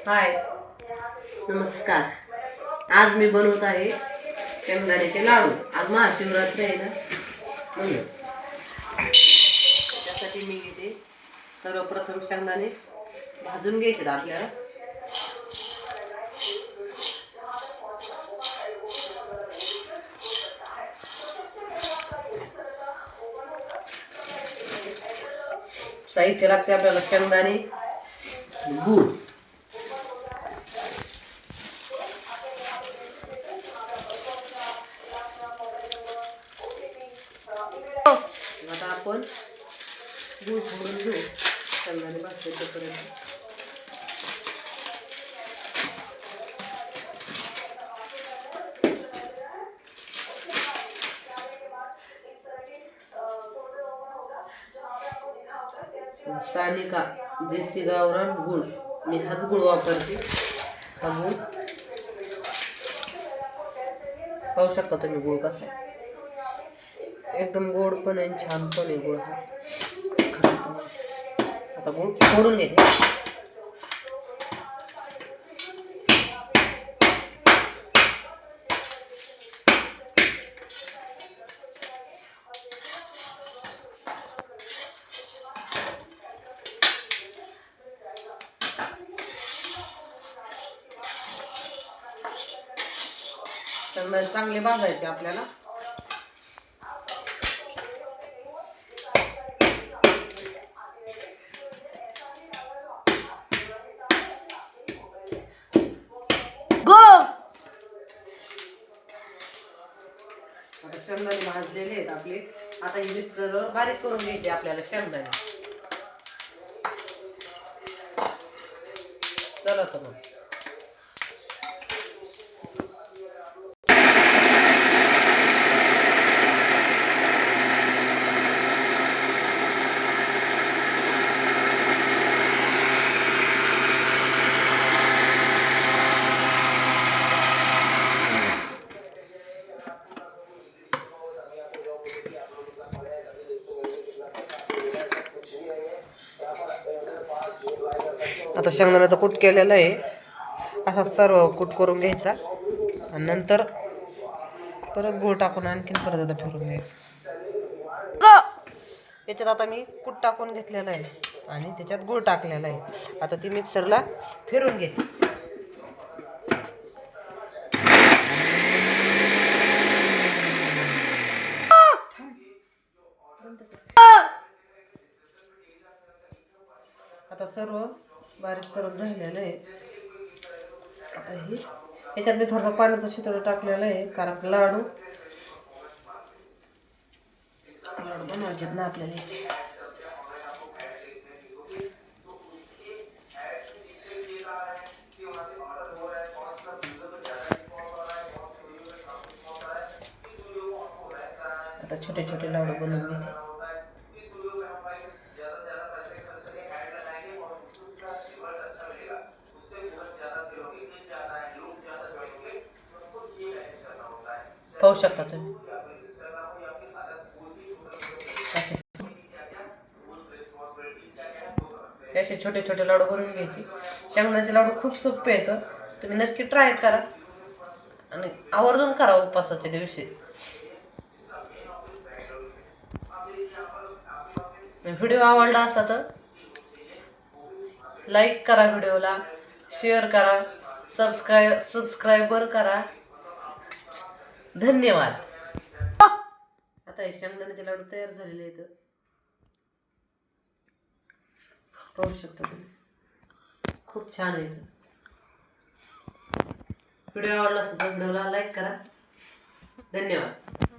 हाय, नमस्कार. आज मी बनवत आहे शेंगदाण्याचे लाडू. आज महाशिवरात्री आहे ना, म्हणून त्यासाठी मी घेते. सर्वप्रथम शेंगदाणे भाजून घ्यायचे आपल्याला. साहित्य लागते आपल्याला शेंगदाणे, गूळ, आता आपण गूळ फोडून घेऊ शेंगदाणे भाजण्यापर्यंत. सानिका देसी गावरान गूळ, मी हाच गूळ वापरते. हा गूळ पाहू शकता तुम्ही गूळ कसा आहे. एकदम गोड पण आहे, छान पण आहे गूळ हा. आता गूळ फोडून घेते. शेंगदाणे चांगले भाजायचे आपल्याला. आता शेंगदाणे भाजलेले आहेत आपले. आता हे मिक्सरवर बारीक करून घ्यायचे आपल्याला शेंगदाणे. चला तर मग. आता शेंगदाण्याचा कूट केलेला आहे. असा सर्व कूट करून घ्यायचा आणि नंतर परत गूळ टाकून आणखीन परत आता फिरून घ्यायचं. याच्यात आता मी कूट टाकून घेतलेला आहे आणि त्याच्यात गूळ टाकलेला आहे. आता ती मिक्सरला फिरून घेते. आता सर्व बारीक करून झालेलं आहे. आता हे याच्यात मी थोडंसं पाण्याचं शितोडं टाकलेलं आहे, कारण लाडू बनवायचे ना आपल्याला याचे. आता छोटे छोटे लाडू बनवून घेते. पाहू शकता तुम्ही. असे छोटे छोटे लाडू करून घ्यायचे. शेंगदाण्याचे लाडू खूप सोपे आहेत, तुम्ही नक्की ट्राय करा आणि आवर्जून करा उपवासाच्या दिवशी. व्हिडिओ आवडला असता तर लाईक करा, व्हिडिओला शेअर करा, सबस्क्राईबर करा. धन्यवाद. आता हे शेंगदाण्याचे लाडू तयार झालेले आहेत. पाहू शकता तुम्ही, खूप छान आहेत. व्हिडिओ आवडला असेल तर व्हिडिओला लाईक करा. धन्यवाद.